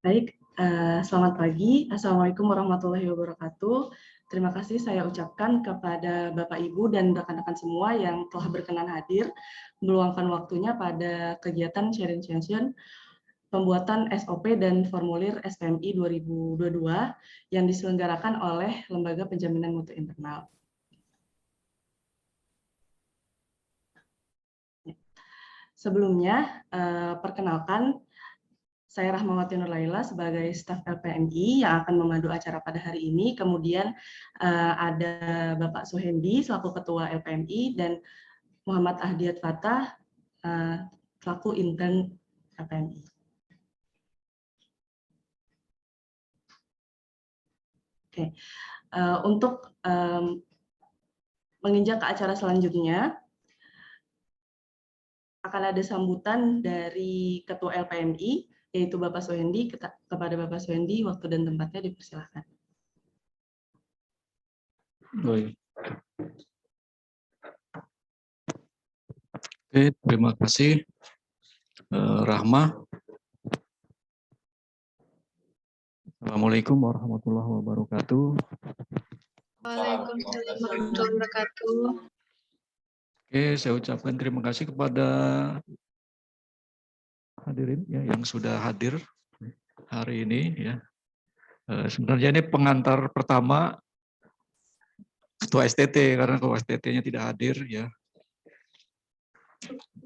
Baik, selamat pagi. Assalamualaikum warahmatullahi wabarakatuh. Terima kasih saya ucapkan kepada Bapak, Ibu, dan rekan-rekan semua yang telah berkenan hadir, meluangkan waktunya pada kegiatan sharing session pembuatan SOP dan formulir SPMI 2022 yang diselenggarakan oleh Lembaga Penjaminan Mutu Internal. Sebelumnya, perkenalkan, saya Rahmawati Nurlaila sebagai staf LPMI yang akan memandu acara pada hari ini. Kemudian ada Bapak Suhendi selaku Ketua LPMI dan Muhammad Ahdiat Fatah selaku intern LPMI. Oke, untuk menginjak ke acara selanjutnya, akan ada sambutan dari Ketua LPMI, yaitu Bapak Suhendi. Kepada Bapak Suhendi, waktu dan tempatnya dipersilakan. Baik. Oke, terima kasih, Rahma. Assalamualaikum warahmatullahi wabarakatuh. Waalaikumsalam warahmatullahi wabarakatuh. Oke, saya ucapkan terima kasih kepada hadirin ya yang sudah hadir hari ini ya. Sebenarnya ini pengantar pertama Ketua STT karena Ketua STT-nya tidak hadir ya.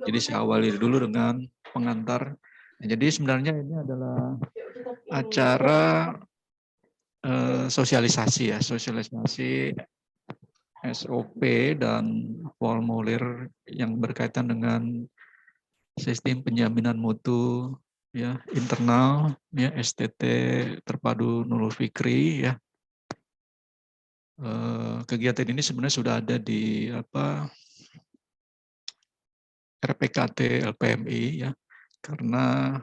Jadi saya awali dulu dengan pengantar. Jadi sebenarnya ini adalah acara sosialisasi ya, sosialisasi SOP dan formulir yang berkaitan dengan sistem penjaminan mutu ya internal ya STT terpadu Nurul Fikri ya. Kegiatan ini sebenarnya sudah ada di RPKT LPMI ya, karena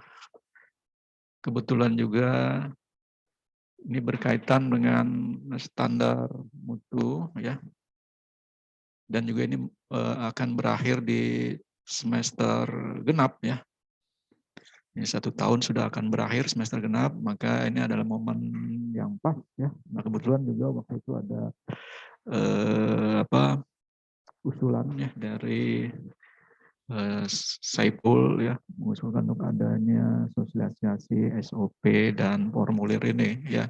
kebetulan juga ini berkaitan dengan standar mutu ya, dan juga ini akan berakhir di semester genap ya. Ini 1 tahun sudah akan berakhir semester genap, maka ini adalah momen yang pas ya. Nah kebetulan juga waktu itu ada usulan ya dari Saipul ya, mengusulkan untuk adanya sosialisasi SOP dan formulir ini ya.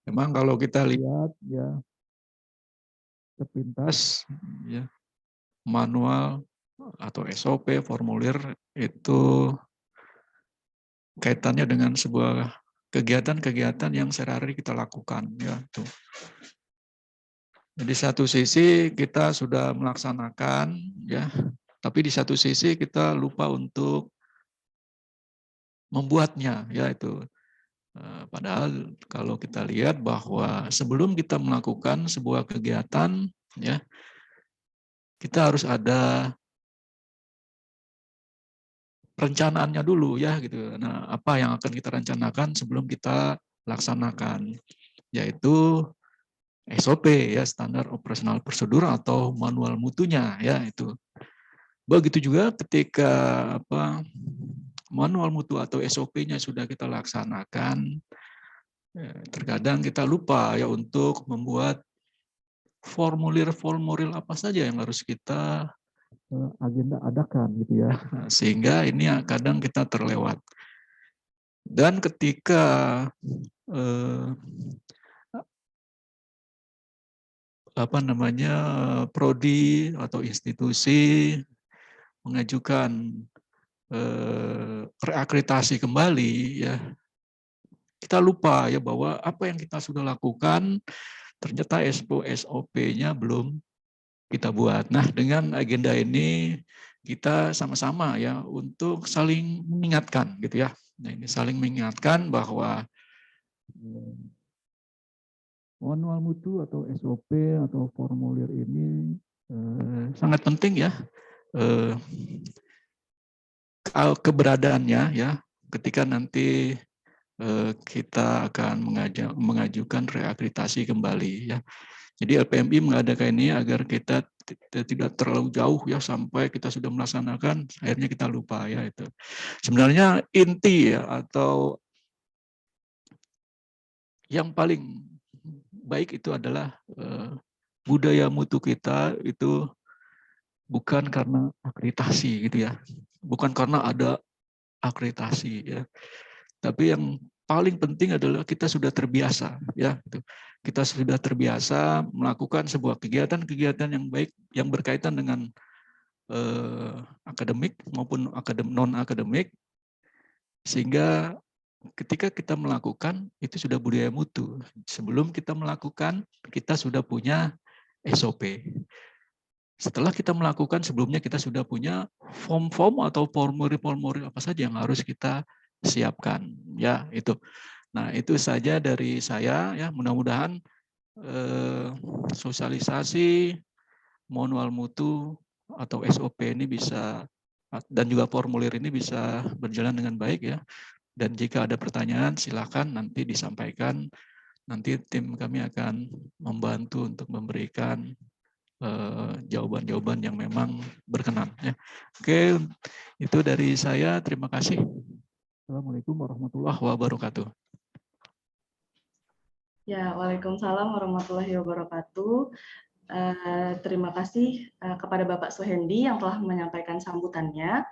Memang kalau kita lihat ya sepintas ya manual atau SOP formulir itu kaitannya dengan sebuah kegiatan-kegiatan yang sehari-hari kita lakukan ya tuh. Jadi satu sisi kita sudah melaksanakan ya, tapi di satu sisi kita lupa untuk membuatnya ya itu. Padahal kalau kita lihat bahwa sebelum kita melakukan sebuah kegiatan ya, kita harus ada rencanaannya dulu ya gitu. Nah, apa yang akan kita rencanakan sebelum kita laksanakan, yaitu SOP ya, standar operasional prosedur atau manual mutunya ya itu. Begitu juga ketika manual mutu atau SOP-nya sudah kita laksanakan, terkadang kita lupa ya untuk membuat formulir-formulir apa saja yang harus kita agenda adakan gitu ya, sehingga ini kadang kita terlewat. Dan ketika prodi atau institusi mengajukan reakreditasi kembali ya, kita lupa ya bahwa apa yang kita sudah lakukan ternyata SOP-nya belum kita buat. Nah, dengan agenda ini kita sama-sama ya untuk saling mengingatkan gitu ya. Nah, ini saling mengingatkan bahwa manual mutu atau SOP atau formulir ini sangat penting ya. Keberadaannya ya ketika nanti kita akan mengajukan reakreditasi kembali ya. Jadi LPMI mengadakan ini agar kita tidak terlalu jauh ya sampai kita sudah melaksanakan akhirnya kita lupa ya itu. Sebenarnya inti ya atau yang paling baik itu adalah budaya mutu kita itu bukan karena akreditasi gitu ya, bukan karena ada akreditasi ya, tapi yang paling penting adalah kita sudah terbiasa ya, gitu. Kita sudah terbiasa melakukan sebuah kegiatan-kegiatan yang baik yang berkaitan dengan akademik maupun non akademik, sehingga ketika kita melakukan itu sudah budaya mutu. Sebelum kita melakukan kita sudah punya SOP. Setelah kita melakukan sebelumnya kita sudah punya form-form atau formulir-formulir apa saja yang harus kita siapkan ya itu. Nah, itu saja dari saya ya, mudah-mudahan sosialisasi manual mutu atau SOP ini bisa dan juga formulir ini bisa berjalan dengan baik ya. Dan jika ada pertanyaan silakan nanti disampaikan. Nanti tim kami akan membantu untuk memberikan jawaban-jawaban yang memang berkenan ya. Oke, itu dari saya. Terima kasih. Assalamualaikum warahmatullahi wabarakatuh. Ya, Waalaikumsalam warahmatullahi wabarakatuh. Terima kasih kepada Bapak Suhendi yang telah menyampaikan sambutannya.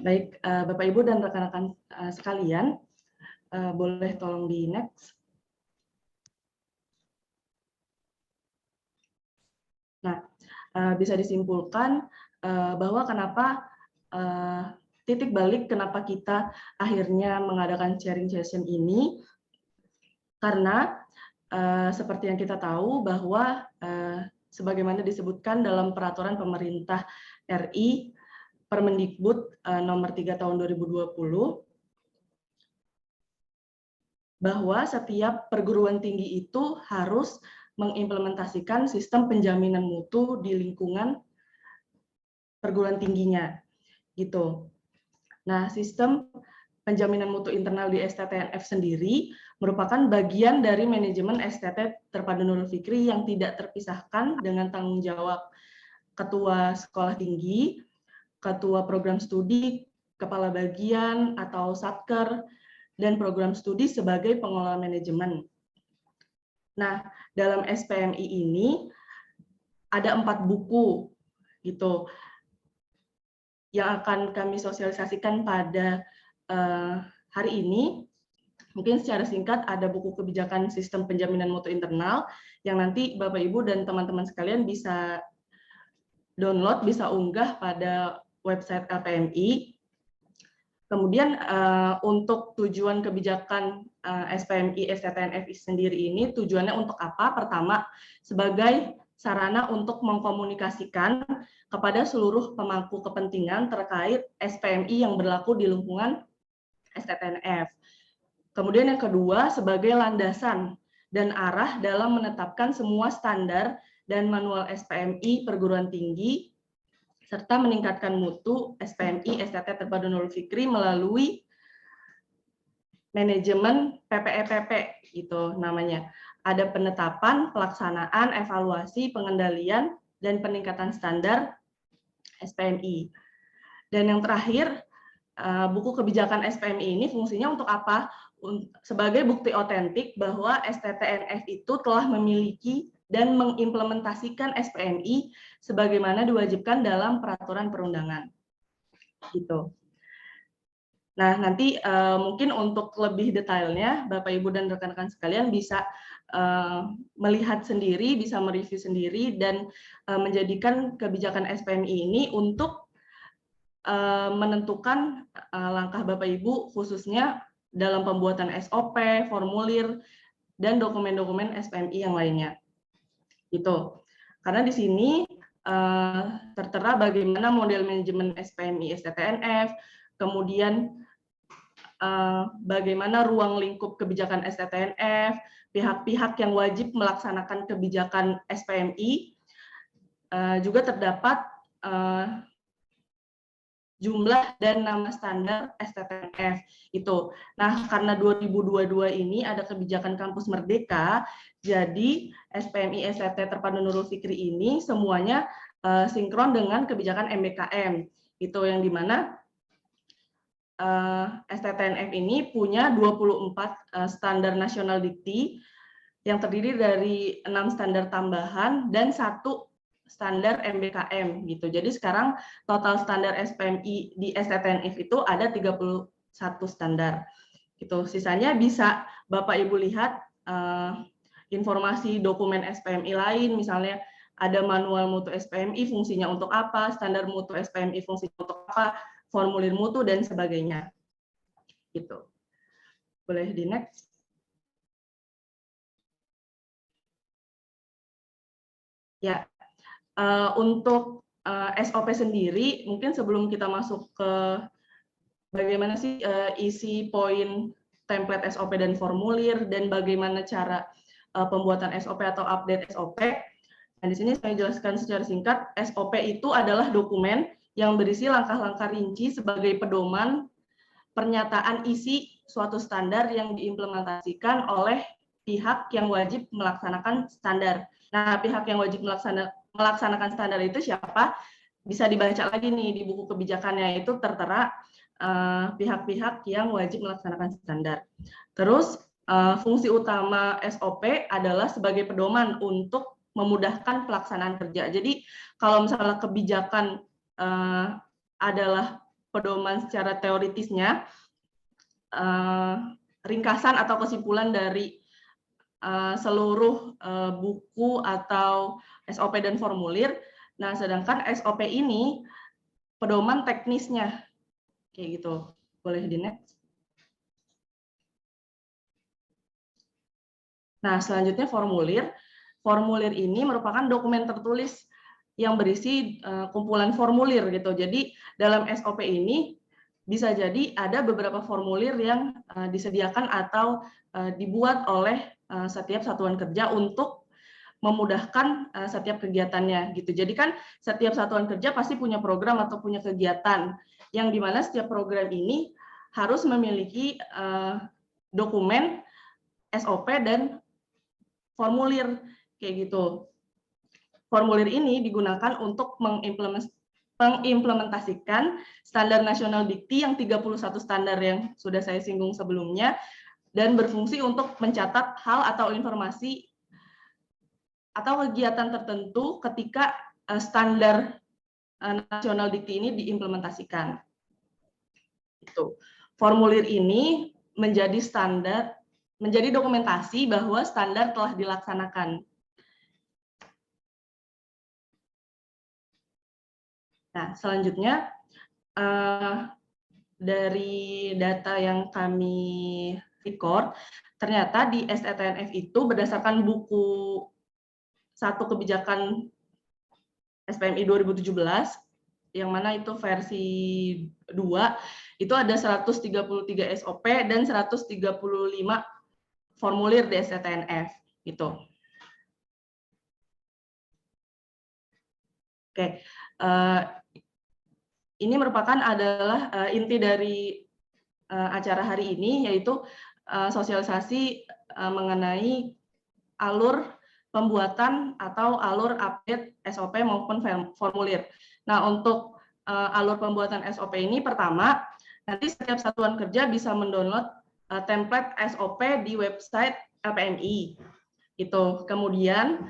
Baik, Bapak Ibu dan rekan-rekan sekalian, boleh tolong di next. Nah, bisa disimpulkan bahwa kenapa titik balik kenapa kita akhirnya mengadakan sharing session ini, karena seperti yang kita tahu bahwa sebagaimana disebutkan dalam peraturan pemerintah RI Permendikbud nomor 3 tahun 2020, bahwa setiap perguruan tinggi itu harus mengimplementasikan sistem penjaminan mutu di lingkungan perguruan tingginya, gitu. Nah, sistem penjaminan mutu internal di STTNF sendiri merupakan bagian dari manajemen STT Terpadu Nurul Fikri yang tidak terpisahkan dengan tanggung jawab ketua sekolah tinggi, ketua program studi, kepala bagian atau satker, dan program studi sebagai pengelola manajemen. Nah, dalam SPMI ini ada 4 buku gitu yang akan kami sosialisasikan pada hari ini. Mungkin secara singkat ada buku kebijakan sistem penjaminan mutu internal yang nanti Bapak Ibu dan teman-teman sekalian bisa download, bisa unggah pada website LPMI. Kemudian untuk tujuan kebijakan SPMI STTNF sendiri ini tujuannya untuk apa? Pertama, sebagai sarana untuk mengkomunikasikan kepada seluruh pemangku kepentingan terkait SPMI yang berlaku di lingkungan STTNF. Kemudian yang kedua, sebagai landasan dan arah dalam menetapkan semua standar dan manual SPMI perguruan tinggi serta meningkatkan mutu SPMI STT Terpadu Nurul Fikri melalui manajemen PPEPP gitu namanya. Ada penetapan, pelaksanaan, evaluasi, pengendalian, dan peningkatan standar SPMI. Dan yang terakhir, buku kebijakan SPMI ini fungsinya untuk apa? Sebagai bukti otentik bahwa STTNF itu telah memiliki dan mengimplementasikan SPMI sebagaimana diwajibkan dalam peraturan perundangan. Gitu. Nah, nanti mungkin untuk lebih detailnya, Bapak, Ibu, dan rekan-rekan sekalian bisa melihat sendiri, bisa mereview sendiri, dan menjadikan kebijakan SPMI ini untuk menentukan langkah Bapak Ibu khususnya dalam pembuatan SOP, formulir, dan dokumen-dokumen SPMI yang lainnya. Gitu. Karena di sini tertera bagaimana model manajemen SPMI STTNF, kemudian bagaimana ruang lingkup kebijakan STTNF, pihak-pihak yang wajib melaksanakan kebijakan SPMI, juga terdapat jumlah dan nama standar STTNF itu. Nah, karena 2022 ini ada kebijakan kampus merdeka, jadi SPMI STT Terpadu Nurul Fikri ini semuanya sinkron dengan kebijakan MBKM. Itu yang dimana STTNF ini punya 24 standar nasional dikti yang terdiri dari 6 standar tambahan dan 1 standar MBKM gitu. Jadi sekarang total standar SPMI di STTNF itu ada 31 standar. Gitu. Sisanya bisa Bapak Ibu lihat informasi dokumen SPMI lain, misalnya ada manual mutu SPMI fungsinya untuk apa, standar mutu SPMI fungsinya untuk apa, formulir mutu dan sebagainya. Gitu. Boleh di next. Ya, untuk SOP sendiri, mungkin sebelum kita masuk ke bagaimana sih isi poin template SOP dan formulir, dan bagaimana cara pembuatan SOP atau update SOP. Nah, di sini saya jelaskan secara singkat, SOP itu adalah dokumen yang berisi langkah-langkah rinci sebagai pedoman pernyataan isi suatu standar yang diimplementasikan oleh pihak yang wajib melaksanakan standar. Nah, pihak yang wajib melaksanakan standar itu siapa? Bisa dibaca lagi nih di buku kebijakannya, itu tertera pihak-pihak yang wajib melaksanakan standar. Terus fungsi utama SOP adalah sebagai pedoman untuk memudahkan pelaksanaan kerja. Jadi kalau misalnya kebijakan adalah pedoman secara teoritisnya, ringkasan atau kesimpulan dari seluruh buku atau SOP dan formulir. Nah, sedangkan SOP ini pedoman teknisnya. Kayak gitu. Boleh di next. Nah, selanjutnya formulir. Formulir ini merupakan dokumen tertulis yang berisi kumpulan formulir gitu. Jadi dalam SOP ini bisa jadi ada beberapa formulir yang disediakan atau dibuat oleh setiap satuan kerja untuk memudahkan setiap kegiatannya gitu. Jadi kan setiap satuan kerja pasti punya program atau punya kegiatan yang dimana setiap program ini harus memiliki dokumen SOP dan formulir kayak gitu. Formulir ini digunakan untuk mengimplementasikan standar nasional dikti yang 31 standar yang sudah saya singgung sebelumnya, dan berfungsi untuk mencatat hal atau informasi atau kegiatan tertentu ketika standar nasional dikti ini diimplementasikan. Itu. Formulir ini menjadi standar, menjadi dokumentasi bahwa standar telah dilaksanakan. Nah, selanjutnya dari data yang kami record, ternyata di STTNF itu berdasarkan buku 1 kebijakan SPMI 2017, yang mana itu versi 2, itu ada 133 SOP dan 135 formulir di STTNF gitu. Oke, ini merupakan adalah inti dari acara hari ini, yaitu sosialisasi mengenai alur pembuatan atau alur update SOP maupun formulir. Nah, untuk alur pembuatan SOP ini, pertama, nanti setiap satuan kerja bisa mendownload template SOP di website LPMI. Itu. Kemudian,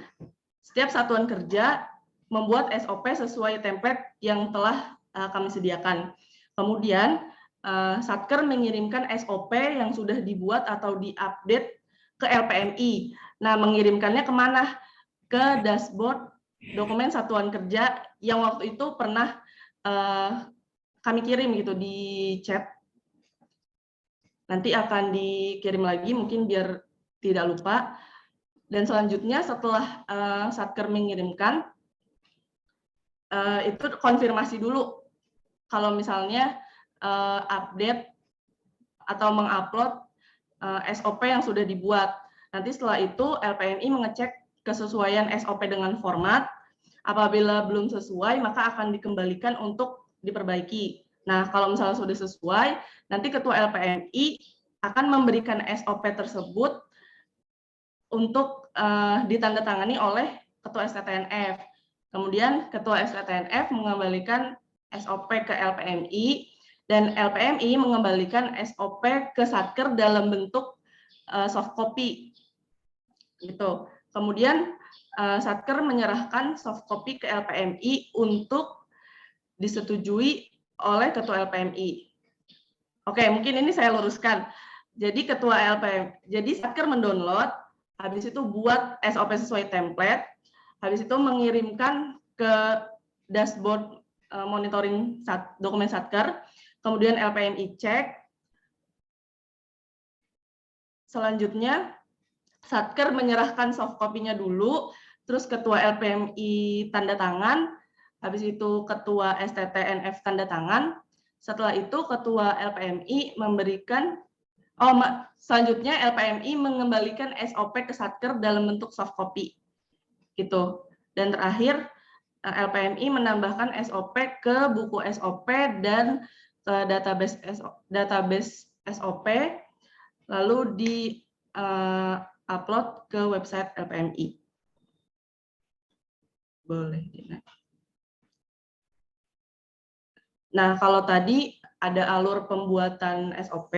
setiap satuan kerja membuat SOP sesuai template yang telah kami sediakan. Kemudian, Satker mengirimkan SOP yang sudah dibuat atau diupdate ke LPMI. Nah, mengirimkannya kemana? Ke dashboard dokumen satuan kerja yang waktu itu pernah kami kirim gitu di chat. Nanti akan dikirim lagi mungkin biar tidak lupa. Dan selanjutnya setelah Satker mengirimkan, itu konfirmasi dulu kalau misalnya update atau mengupload SOP yang sudah dibuat. Nanti setelah itu LPMI mengecek kesesuaian SOP dengan format. Apabila belum sesuai, maka akan dikembalikan untuk diperbaiki. Nah, kalau misalnya sudah sesuai, nanti Ketua LPMI akan memberikan SOP tersebut untuk ditandatangani oleh Ketua STTNF. Kemudian Ketua STTNF mengembalikan SOP ke LPMI, Dan LPMI mengembalikan SOP ke Satker dalam bentuk soft copy. Gitu. Kemudian Satker menyerahkan soft copy ke LPMI untuk disetujui oleh Ketua LPMI. Oke, mungkin ini saya luruskan. Jadi Ketua LPMI, jadi Satker mendownload, habis itu buat SOP sesuai template, habis itu mengirimkan ke dashboard monitoring dokumen Satker, kemudian LPMI cek. Selanjutnya Satker menyerahkan soft copy-nya dulu, terus Ketua LPMI tanda tangan, habis itu Ketua STTNF tanda tangan. Setelah itu Ketua LPMI memberikan, selanjutnya LPMI mengembalikan SOP ke Satker dalam bentuk soft copy. Gitu. Dan terakhir LPMI menambahkan SOP ke buku SOP dan ke database SOP, lalu di upload ke website LPMI. Boleh. Nah, kalau tadi ada alur pembuatan SOP,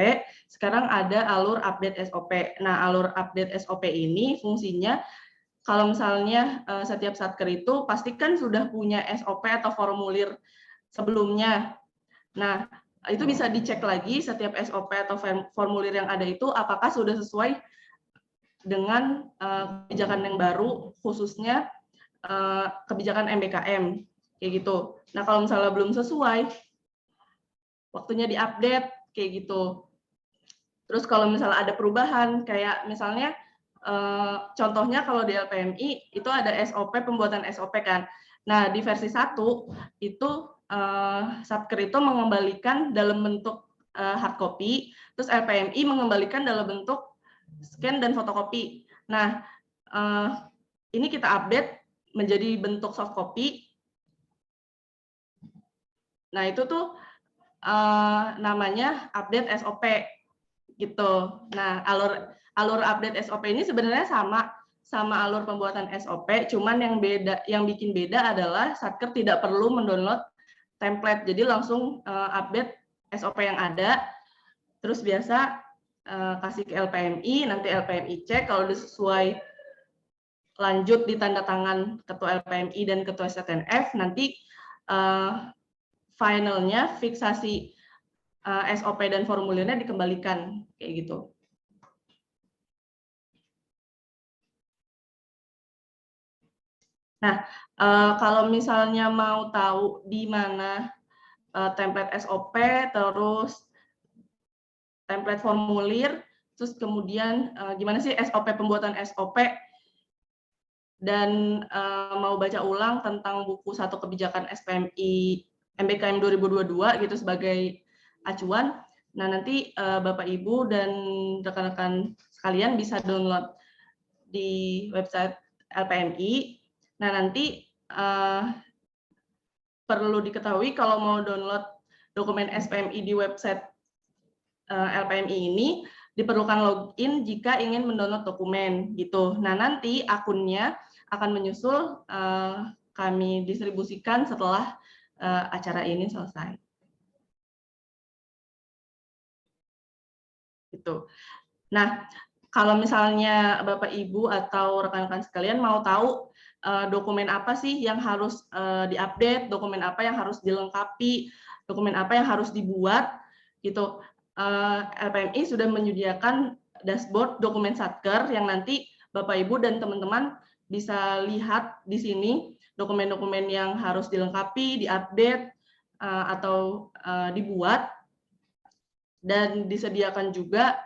sekarang ada alur update SOP. Nah, alur update SOP ini fungsinya kalau misalnya setiap Satker itu pastikan sudah punya SOP atau formulir sebelumnya. Nah, itu bisa dicek lagi setiap SOP atau formulir yang ada itu apakah sudah sesuai dengan kebijakan yang baru, khususnya kebijakan MBKM, kayak gitu. Nah, kalau misalnya belum sesuai, waktunya diupdate, kayak gitu. Terus kalau misalnya ada perubahan, kayak misalnya contohnya kalau di LPMI itu ada SOP, pembuatan SOP kan. Nah, di versi 1 itu Satker itu mengembalikan dalam bentuk hard copy, terus LPMI mengembalikan dalam bentuk scan dan fotokopi. Nah, ini kita update menjadi bentuk soft copy. Nah, itu tuh namanya update SOP gitu. Nah, alur update SOP ini sebenarnya sama alur pembuatan SOP, cuman yang bikin beda adalah Satker tidak perlu mendownload template, jadi langsung update SOP yang ada, terus biasa kasih ke LPMI, nanti LPMI cek kalau sesuai lanjut di tanda tangan Ketua LPMI dan Ketua STNF, nanti finalnya fiksasi SOP dan formulirnya dikembalikan kayak gitu. Nah, kalau misalnya mau tahu di mana template SOP, terus template formulir, terus kemudian gimana sih SOP, pembuatan SOP, dan mau baca ulang tentang buku 1 kebijakan SPMI MBKM 2022 gitu sebagai acuan. Nah, nanti Bapak Ibu dan rekan-rekan sekalian bisa download di website LPMI. Nah, nanti perlu diketahui kalau mau download dokumen SPMI di website LPMI ini diperlukan login jika ingin mendownload dokumen gitu. Nah, nanti akunnya akan menyusul kami distribusikan setelah acara ini selesai. Gitu. Nah, kalau misalnya Bapak Ibu atau rekan-rekan sekalian mau tahu dokumen apa sih yang harus diupdate, dokumen apa yang harus dilengkapi, dokumen apa yang harus dibuat, gitu. LPMI sudah menyediakan dashboard dokumen Satker yang nanti Bapak Ibu dan teman-teman bisa lihat di sini dokumen-dokumen yang harus dilengkapi, diupdate atau dibuat, dan disediakan juga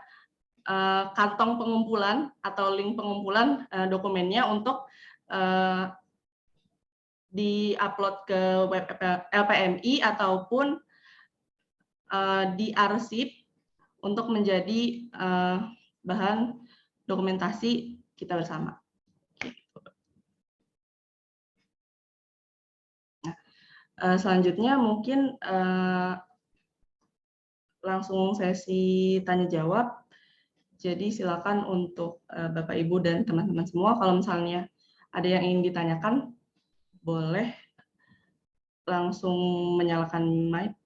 kantong pengumpulan atau link pengumpulan dokumennya untuk di-upload ke web LPMI ataupun diarsip untuk menjadi bahan dokumentasi kita bersama. Nah, selanjutnya mungkin langsung sesi tanya jawab. Jadi silakan untuk Bapak Ibu dan teman-teman semua kalau misalnya ada yang ingin ditanyakan boleh langsung menyalakan mic.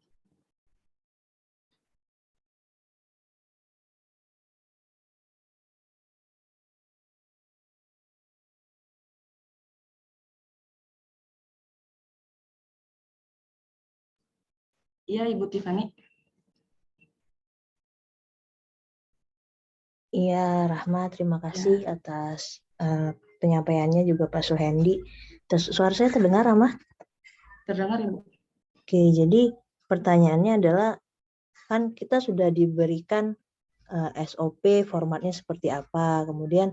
Iya, Ibu Tiffany. Iya, Rahma, terima kasih atas penyampaiannya juga Pak Suhendi. Terus suara saya terdengar, Rahma? Terdengar, Ibu. Oke, jadi pertanyaannya adalah, kan kita sudah diberikan SOP formatnya seperti apa, kemudian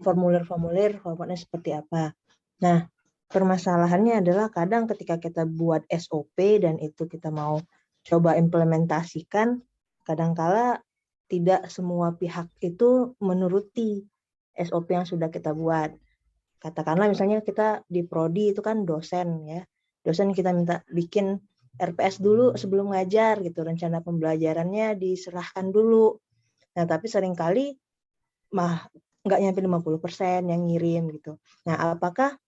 formulir-formulir formatnya seperti apa. Nah, permasalahannya adalah kadang ketika kita buat SOP dan itu kita mau coba implementasikan, kadangkala tidak semua pihak itu menuruti SOP yang sudah kita buat. Katakanlah misalnya kita di prodi itu kan dosen ya. Dosen kita minta bikin RPS dulu sebelum ngajar gitu. Rencana pembelajarannya diserahkan dulu. Nah, tapi seringkali nggak nyampe 50% yang ngirim gitu. Nah, apakah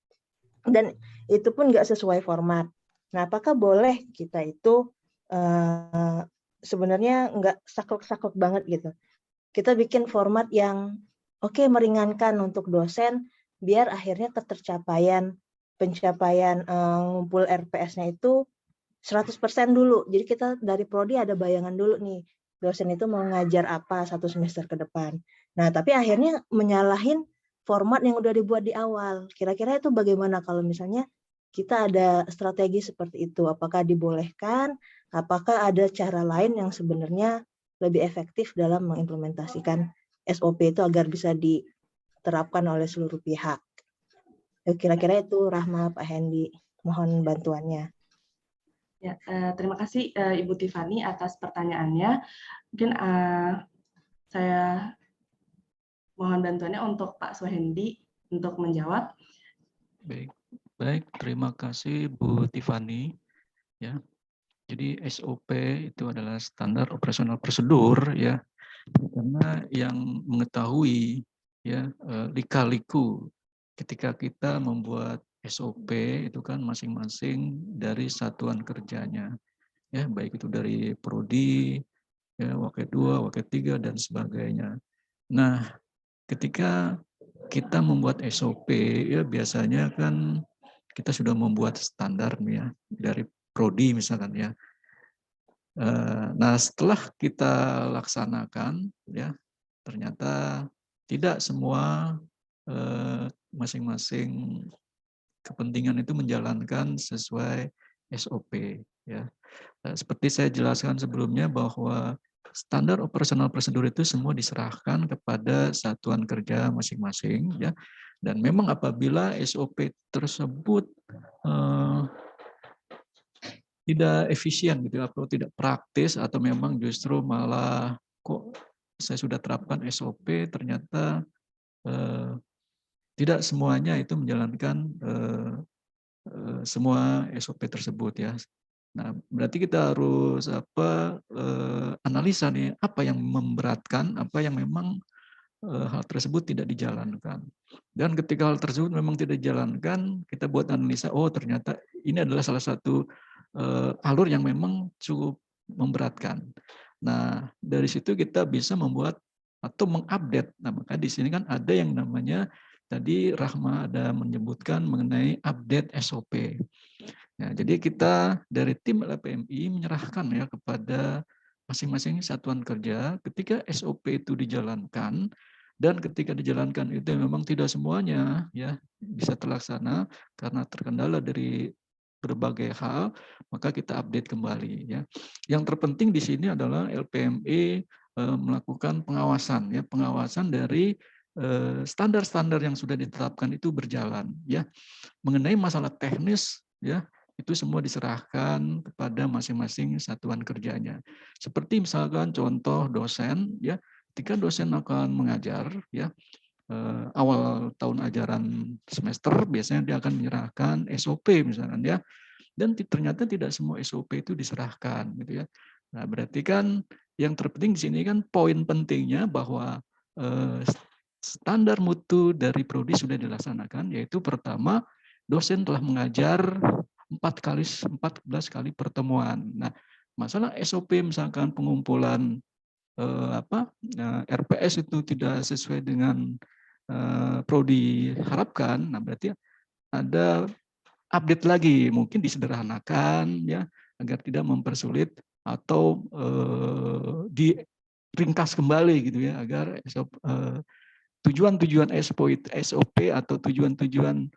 dan itu pun nggak sesuai format. Nah, apakah boleh kita itu sebenarnya nggak saklek-saklek banget gitu. Kita bikin format yang meringankan untuk dosen biar akhirnya pencapaian ngumpul RPS-nya itu 100% dulu. Jadi kita dari prodi ada bayangan dulu nih, dosen itu mau ngajar apa 1 semester ke depan. Nah, tapi akhirnya menyalahin format yang udah dibuat di awal. Kira-kira itu bagaimana kalau misalnya kita ada strategi seperti itu? Apakah dibolehkan? Apakah ada cara lain yang sebenarnya lebih efektif dalam mengimplementasikan SOP itu agar bisa diterapkan oleh seluruh pihak? Kira-kira itu, Rahma, Pak Hendi. Mohon bantuannya. Ya, terima kasih Ibu Tiffany atas pertanyaannya. Mungkin saya mohon bantuannya untuk Pak Suhendi untuk menjawab. Baik, terima kasih Bu Tiffany. Ya, jadi SOP itu adalah standar operasional prosedur ya, karena yang mengetahui ya lika-liku ketika kita membuat SOP itu kan masing-masing dari satuan kerjanya ya, baik itu dari prodi ya, wakil 2, wakil 3 dan sebagainya. Nah, ketika kita membuat SOP ya biasanya kan kita sudah membuat standar ya dari prodi misalkan ya. Nah, setelah kita laksanakan ya ternyata tidak semua masing-masing kepentingan itu menjalankan sesuai SOP ya. Seperti saya jelaskan sebelumnya bahwa standar operasional prosedur itu semua diserahkan kepada satuan kerja masing-masing ya. Dan memang apabila SOP tersebut tidak efisien gitu atau tidak praktis atau memang justru malah kok saya sudah terapkan SOP ternyata tidak semuanya itu menjalankan semua SOP tersebut ya. Nah, berarti kita harus analisa nih apa yang memberatkan, apa yang memang hal tersebut tidak dijalankan. Dan ketika hal tersebut memang tidak dijalankan, kita buat analisa, oh ternyata ini adalah salah satu alur yang memang cukup memberatkan. Nah, dari situ kita bisa membuat atau mengupdate. Nah, maka di sini kan ada yang namanya tadi Rahma ada menyebutkan mengenai update SOP. Ya, jadi kita dari tim LPMI menyerahkan ya kepada masing-masing satuan kerja ketika SOP itu dijalankan dan ketika dijalankan itu memang tidak semuanya ya bisa terlaksana karena terkendala dari berbagai hal, maka kita update kembali ya. Yang terpenting di sini adalah LPMI melakukan pengawasan ya, pengawasan dari standar-standar yang sudah ditetapkan itu berjalan ya. Mengenai masalah teknis ya itu semua diserahkan kepada masing-masing satuan kerjanya. Seperti misalkan contoh dosen ya, ketika dosen akan mengajar ya awal tahun ajaran semester biasanya dia akan menyerahkan SOP misalkan ya, dan ternyata tidak semua SOP itu diserahkan gitu ya. Nah, berarti kan yang terpenting di sini kan poin pentingnya bahwa standar mutu dari prodi sudah dilaksanakan, yaitu pertama dosen telah mengajar 14 kali pertemuan. Nah, masalah SOP misalkan pengumpulan RPS itu tidak sesuai dengan prodi harapkan, nah berarti ada update lagi, mungkin disederhanakan ya agar tidak mempersulit atau diringkas kembali gitu ya, agar tujuan-tujuan SOP atau tujuan-tujuan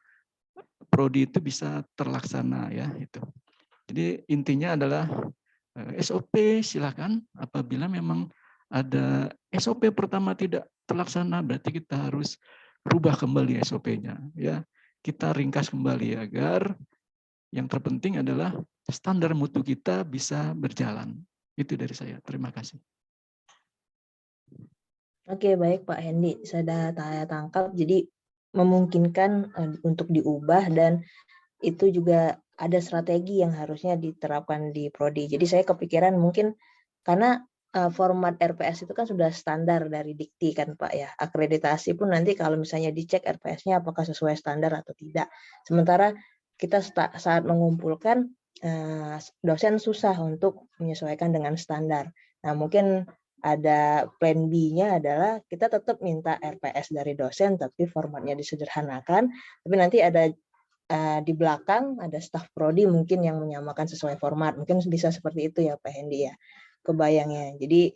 prodi itu bisa terlaksana ya itu. Jadi intinya adalah SOP silakan, apabila memang ada SOP pertama tidak terlaksana berarti kita harus rubah kembali SOP-nya ya. Kita ringkas kembali agar yang terpenting adalah standar mutu kita bisa berjalan. Itu dari saya. Terima kasih. Oke, baik Pak Hendi, saya tangkap. Jadi memungkinkan untuk diubah, dan itu juga ada strategi yang harusnya diterapkan di prodi. Jadi saya kepikiran mungkin karena format RPS itu kan sudah standar dari Dikti kan Pak ya. Akreditasi pun nanti kalau misalnya dicek RPS-nya apakah sesuai standar atau tidak. Sementara kita saat mengumpulkan dosen susah untuk menyesuaikan dengan standar. Nah, mungkin ada plan B-nya adalah kita tetap minta RPS dari dosen tapi formatnya disederhanakan, tapi nanti ada di belakang ada staf prodi mungkin yang menyamakan sesuai format. Mungkin bisa seperti itu ya Pak Hendi ya, kebayangnya. Jadi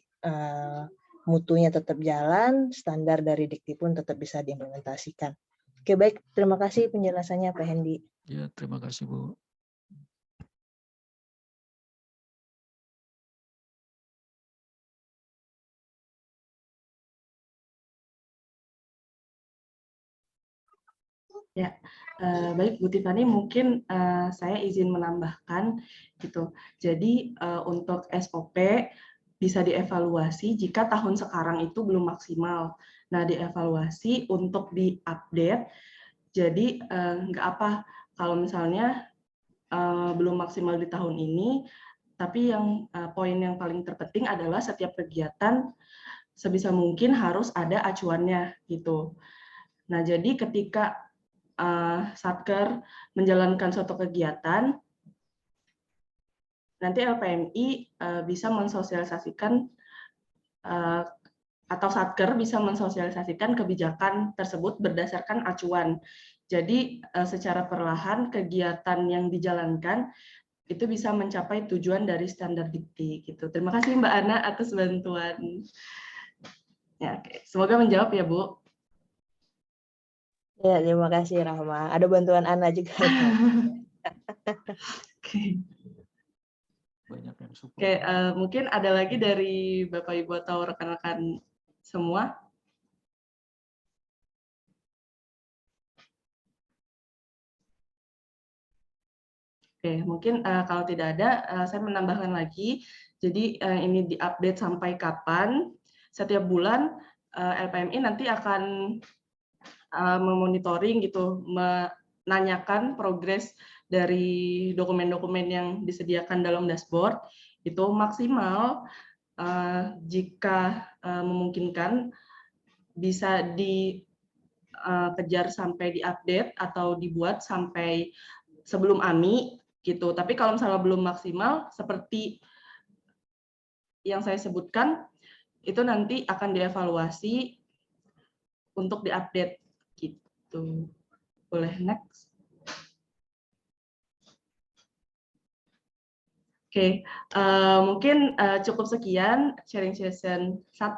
mutunya tetap jalan, standar dari Dikti pun tetap bisa diimplementasikan. Oke, baik, terima kasih penjelasannya Pak Hendi. Ya, terima kasih Bu. Ya, baik Bu Tiffany, mungkin saya izin menambahkan gitu. Jadi untuk SOP bisa dievaluasi jika tahun sekarang itu belum maksimal. Nah, dievaluasi untuk diupdate. Jadi nggak apa kalau misalnya belum maksimal di tahun ini, tapi yang poin yang paling terpenting adalah setiap kegiatan sebisa mungkin harus ada acuannya gitu. Nah, jadi ketika Satker menjalankan suatu kegiatan, nanti LPMI bisa mensosialisasikan atau Satker bisa mensosialisasikan kebijakan tersebut berdasarkan acuan. Jadi secara perlahan kegiatan yang dijalankan itu bisa mencapai tujuan dari standar Dikti gitu. Terima kasih Mbak Ana atas bantuan. Ya, oke. Semoga menjawab ya Bu. Ya, terima kasih Rahma. Ada bantuan Ana juga. Oke. Banyak yang support. Oke, mungkin ada lagi dari Bapak Ibu atau rekan-rekan semua. Oke, mungkin kalau tidak ada, saya menambahkan lagi. Jadi ini diupdate sampai kapan? Setiap bulan LPMI nanti akan memonitoring gitu, menanyakan progres dari dokumen-dokumen yang disediakan dalam dashboard. Itu maksimal jika memungkinkan bisa dikejar sampai diupdate atau dibuat sampai sebelum AMI gitu. Tapi kalau misalnya belum maksimal seperti yang saya sebutkan, itu nanti akan dievaluasi untuk diupdate gitu. Boleh next. Oke, mungkin cukup sekian sharing session 1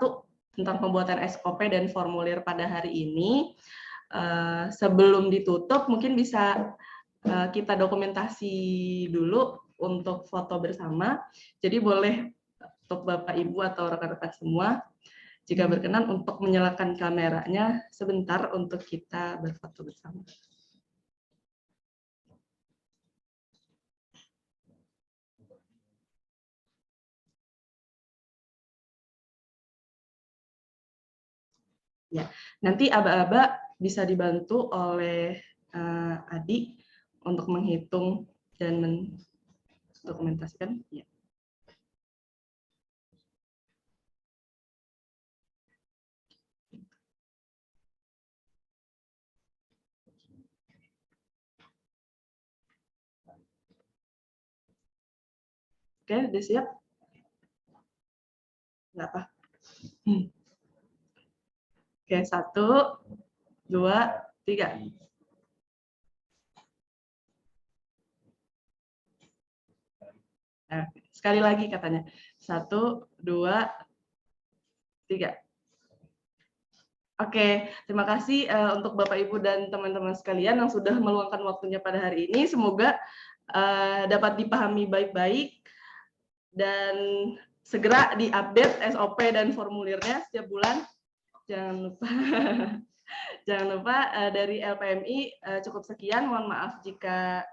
tentang pembuatan SOP dan formulir pada hari ini. Sebelum ditutup, mungkin bisa kita dokumentasi dulu untuk foto bersama. Jadi boleh untuk Bapak Ibu atau rekan-rekan semua, jika berkenan untuk menyalakan kameranya sebentar untuk kita berfoto bersama. Ya, nanti aba-aba bisa dibantu oleh Adi untuk menghitung dan mendokumentasikan. Ya. Oke, udah siap? Nggak apa. Oke, 1, 2, 3. Nah, Sekali lagi katanya. 1, 2, 3. Oke, terima kasih untuk Bapak Ibu dan teman-teman sekalian yang sudah meluangkan waktunya pada hari ini. Semoga dapat dipahami baik-baik dan segera diupdate SOP dan formulirnya setiap bulan. Jangan lupa, jangan lupa dari LPMI cukup sekian. Mohon maaf jika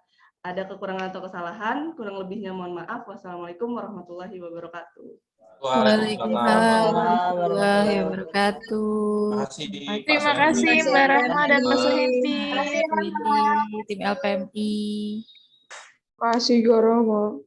ada kekurangan atau kesalahan. Kurang lebihnya mohon maaf. Wassalamualaikum warahmatullahi wabarakatuh. Waalaikumsalam warahmatullahi wabarakatuh. Terima kasih Mbak Rahma dan Mas Suhenti, tim LPMI. Makasih Goromo.